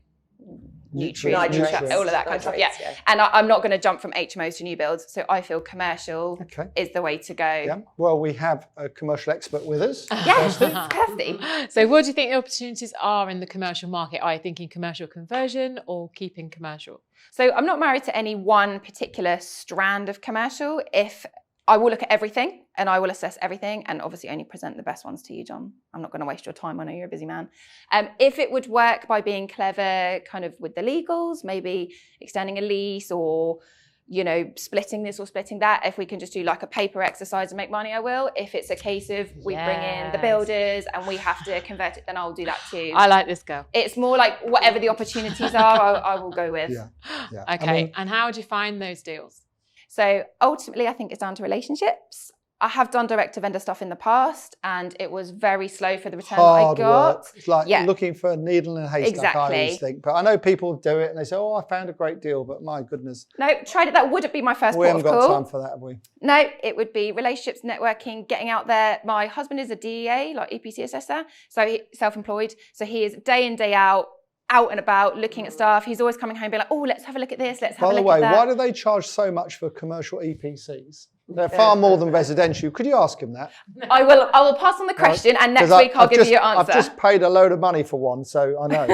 nutrients, all of that kind of stuff. Yeah. And I'm not going to jump from HMOs to new builds. So I feel commercial is the way to go. Yeah. Well, we have a commercial expert with us. Yes, Kirsty. So what do you think the opportunities are in the commercial market? Are you thinking commercial conversion or keeping commercial? So I'm not married to any one particular strand of commercial. If I will look at everything and I will assess everything and obviously only present the best ones to you, John. I'm not going to waste your time. I know you're a busy man. If it would work by being clever kind of with the legals, maybe extending a lease or, you know, splitting this or splitting that. If we can just do like a paper exercise and make money, I will. If it's a case of we bring in the builders and we have to convert it, then I'll do that too. I like this girl. It's more like whatever the opportunities are, I will go with. Yeah. Okay. And how do you find those deals? So ultimately, I think it's down to relationships. I have done direct to vendor stuff in the past and it was very slow for the return that I got. Work. It's like looking for a needle in a haystack, exactly. I always think. But I know people do it and they say, oh, I found a great deal, but my goodness. No, tried it. That wouldn't be my first We port of haven't call. got time for that, have we? No, it would be relationships, networking, getting out there. My husband is a DEA, like EPC assessor, so self-employed. So he is day in, day out and about looking at stuff. He's always coming home being like, oh, let's have a look at this, let's have a look at that. By the way, why do they charge so much for commercial EPCs? They're far more than residential. Could you ask him that? I will pass on the question, and next 'Cause week I'll give you your answer. I've just paid a load of money for one, so I know.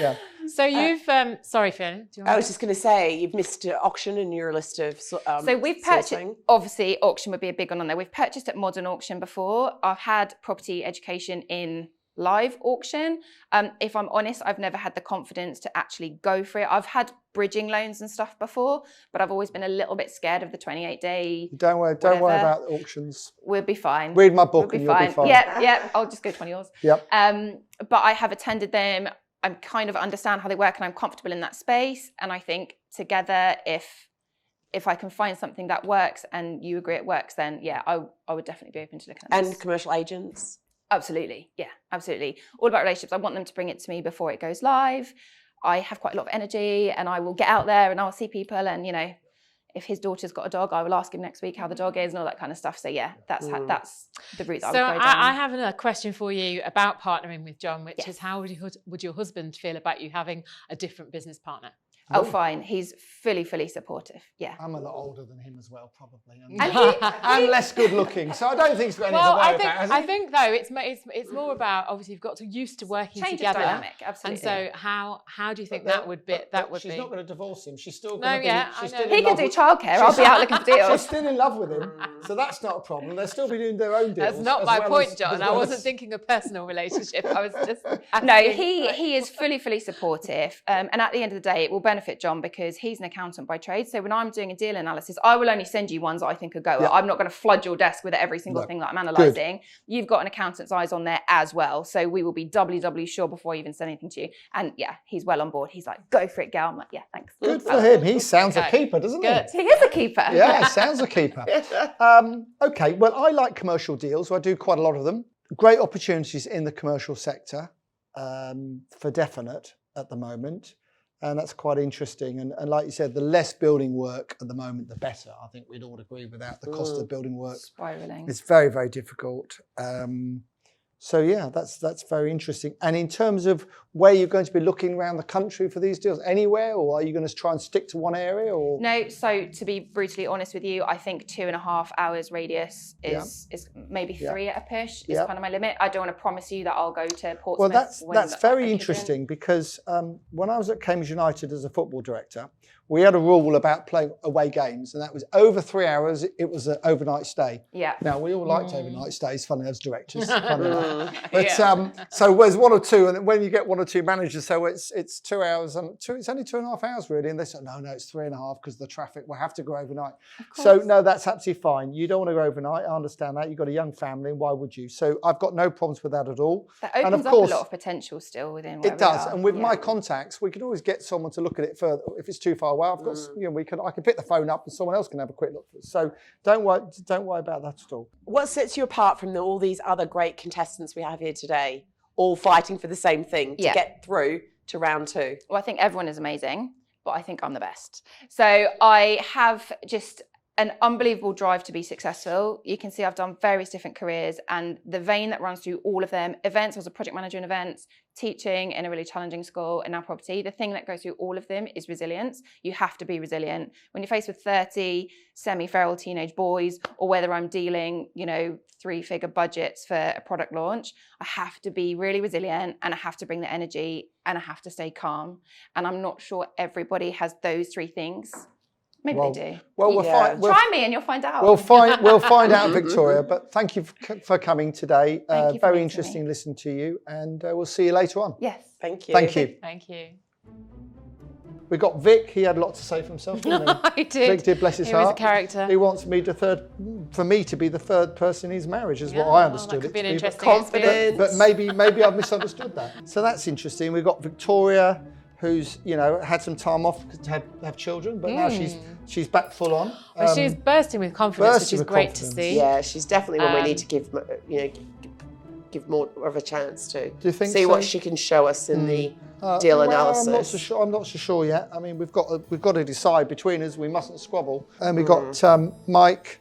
Yeah. So you've, sorry, Finn. I was just going to say, you've missed auction in your list of So we've purchased, obviously auction would be a big one on there. We've purchased at modern auction before. I've had property education in live auction. If I'm honest, I've never had the confidence to actually go for it. I've had bridging loans and stuff before, but I've always been a little bit scared of the 28-day. Don't worry about auctions. We'll be fine. Read my book we'll and you'll be fine. Yeah, I'll just go to one of yours. Yep. But I have attended them. I kind of understand how they work and I'm comfortable in that space. And I think together, if I can find something that works and you agree it works, then yeah, I would definitely be open to looking at this. And commercial agents? Absolutely. Yeah, absolutely. All about relationships. I want them to bring it to me before it goes live. I have quite a lot of energy and I will get out there and I'll see people and, you know, if his daughter's got a dog, I will ask him next week how the dog is and all that kind of stuff. So yeah, that's the route that I would go down. I have another question for you about partnering with John, which is how would your husband feel about you having a different business partner? Oh, fine. He's fully supportive. Yeah. I'm a lot older than him as well, probably. And less good looking. So I don't think it's got anything to worry about. I think though it's more about obviously you've got to used to working Change together. Of dynamic, absolutely. And so how do you think that would be? She's not going to divorce him. She's still going to be. He can do childcare. I'll be out looking for deals. She's still in love with him, so that's not a problem. They'll still be doing their own deals. That's not my point, John. I wasn't thinking a personal relationship. I was just no. He is fully supportive, and at the end of the day, it will benefit John because he's an accountant by trade. So when I'm doing a deal analysis, I will only send you ones that I think are goer. I'm not going to flood your desk with every single thing that I'm analysing. You've got an accountant's eyes on there as well. So we will be doubly sure before I even send anything to you. And yeah, he's well on board. He's like, go for it, gal. I'm like, yeah, thanks. Good for him. He sounds a keeper, doesn't he? He is a keeper. Yeah, sounds a keeper. Okay, well, I like commercial deals. So I do quite a lot of them. Great opportunities in the commercial sector for definite at the moment. And that's quite interesting. And like you said, the less building work at the moment, the better. I think we'd all agree with that. The cost of building work is very, very difficult. So yeah, that's very interesting. And in terms of where you're going to be looking around the country for these deals, anywhere, or are you going to try and stick to one area? Or no. So to be brutally honest with you, I think 2.5 hours radius is maybe 3 at a push is kind of my limit. I don't want to promise you that I'll go to Portsmouth. Well, that's very interesting because when I was at Cambridge United as a football director, we had a rule about playing away games, and that was over 3 hours. It was an overnight stay. Yeah. Now we all liked overnight stays, funny as directors. But so there's 1 or 2, and when you get 1 or 2 managers, so it's 2 hours and it's only 2.5 hours really, and they say no, it's 3.5 because the traffic. We'll have to go overnight. So no, that's absolutely fine. You don't want to go overnight. I understand that. You've got a young family, and why would you? So I've got no problems with that at all. That opens and of up course, a lot of potential still within. It does, and with my contacts, we can always get someone to look at it further if it's too far away. I've got, I can pick the phone up and someone else can have a quick look. So don't worry about that at all. What sets you apart from all these other great contestants we have here today, all fighting for the same thing to get through to round 2? Well, I think everyone is amazing, but I think I'm the best. So I have just an unbelievable drive to be successful. You can see I've done various different careers, and the vein that runs through all of them, events, I was a project manager in events, teaching in a really challenging school, and now property, the thing that goes through all of them is resilience. You have to be resilient. When you're faced with 30 semi-feral teenage boys, or whether I'm dealing, 3-figure budgets for a product launch, I have to be really resilient, and I have to bring the energy, and I have to stay calm. And I'm not sure everybody has those 3 things. Maybe they do. Well, try me and you'll find out. We'll find out, Victoria. But thank you for coming today. Very interesting listening to you, and we'll see you later on. Yes. Thank you. Thank you. Thank you. We got Vic. He had a lot to say for himself, didn't he? He did. Vic did, bless his heart. He was a character. He wants me for me to be the 3rd person in his marriage, is what I understood. That could be an interesting confidence. But maybe I've misunderstood that. So that's interesting. We've got Victoria, who's had some time off to have children, but now she's back full on. Well, she's bursting with confidence, which is great to see. Yeah, she's definitely one we need to give more of a chance to. Do you think see what she can show us in the deal analysis? I'm not so sure yet. I mean, we've got to decide between us. We mustn't squabble. And we've got Mike,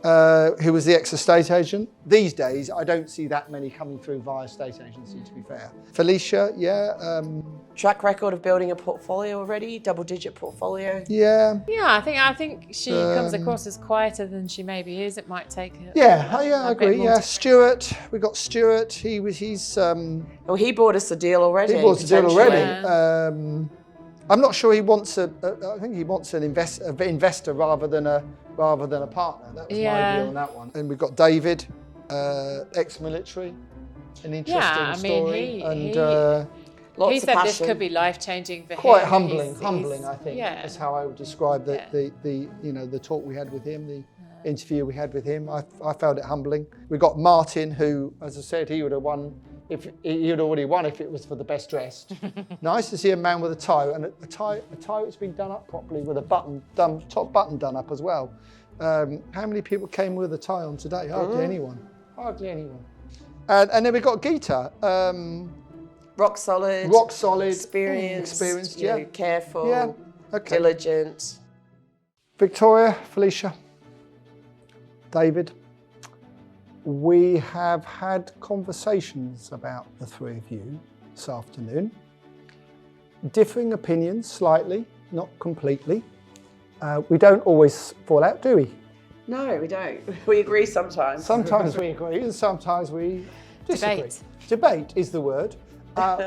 who was the ex-estate agent. These days, I don't see that many coming through via estate agency, to be fair. Felicia, yeah. Track record of building a portfolio already, double-digit portfolio. Yeah. Yeah, I think she comes across as quieter than she maybe is. It might take her. I agree. Yeah, Stuart. We got Stuart. He's. Well, he bought us a deal already. He bought us a deal already. Yeah. I'm not sure he wants I think he wants an investor rather than a partner. That was my view on that one. And we've got David, ex-military, an interesting story. He said this could be life-changing for him. Quite humbling, I think. Yeah. That's how I would describe the talk we had with him, the interview we had with him. I found it humbling. We got Martin, who, as I said, he would have won. If he had already won if it was for the best dressed. Nice to see a man with a tie, and a tie that's been done up properly with a top button done up as well. How many people came with a tie on today? Hardly anyone. Hardly anyone. And then we got Geeta. Rock solid. Experienced, yeah. Careful, diligent. Victoria, Felicia, David. We have had conversations about the three of you this afternoon. Differing opinions slightly, not completely. We don't always fall out, do we? No, we don't. We agree sometimes. Sometimes we agree and sometimes we disagree. Debate is the word,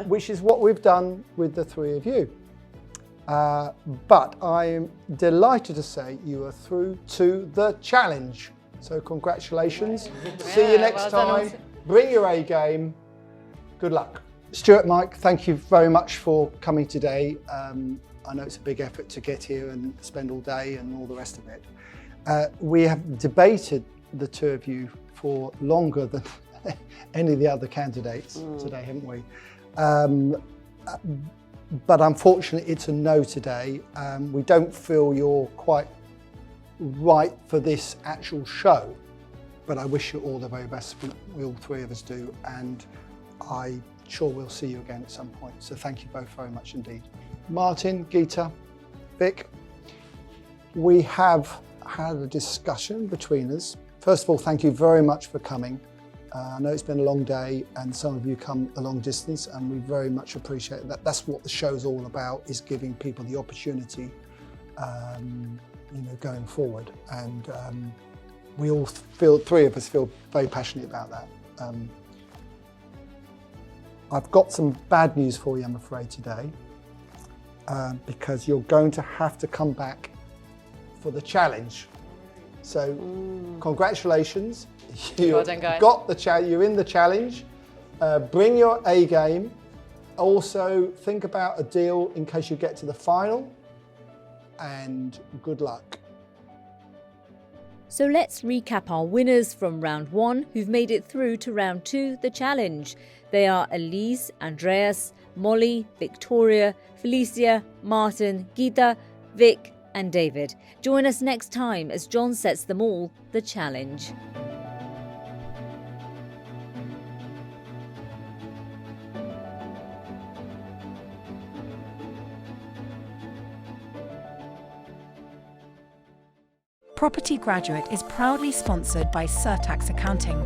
which is what we've done with the three of you. But I'm delighted to say you are through to the challenge. So congratulations. See you next time. Bring your A game. Good luck. Stuart, Mike, thank you very much for coming today. I know it's a big effort to get here and spend all day and all the rest of it. We have debated the two of you for longer than any of the other candidates today, haven't we? But unfortunately, it's a no today. We don't feel you're quite right for this actual show, but I wish you all the very best. We all three of us do, and I'm sure we'll see you again at some point. So thank you both very much indeed. Martin, Geeta, Vic, we have had a discussion between us. First of all, thank you very much for coming. I know it's been a long day and some of you come a long distance, and we very much appreciate that. That's what the show's all about, is giving people the opportunity going forward, and we all feel, three of us feel very passionate about that. I've got some bad news for you, I'm afraid, today, because you're going to have to come back for the challenge. So, congratulations, you've got the you're in the challenge. Bring your A game. Also, think about a deal in case you get to the final. And good luck. So let's recap our winners from round 1 who've made it through to round 2, the challenge. They are Elise, Andreas, Molly, Victoria, Felicia, Martin, Geeta, Vic and David. Join us next time as John sets them all the challenge. Property Graduate is proudly sponsored by Surtax Accounting.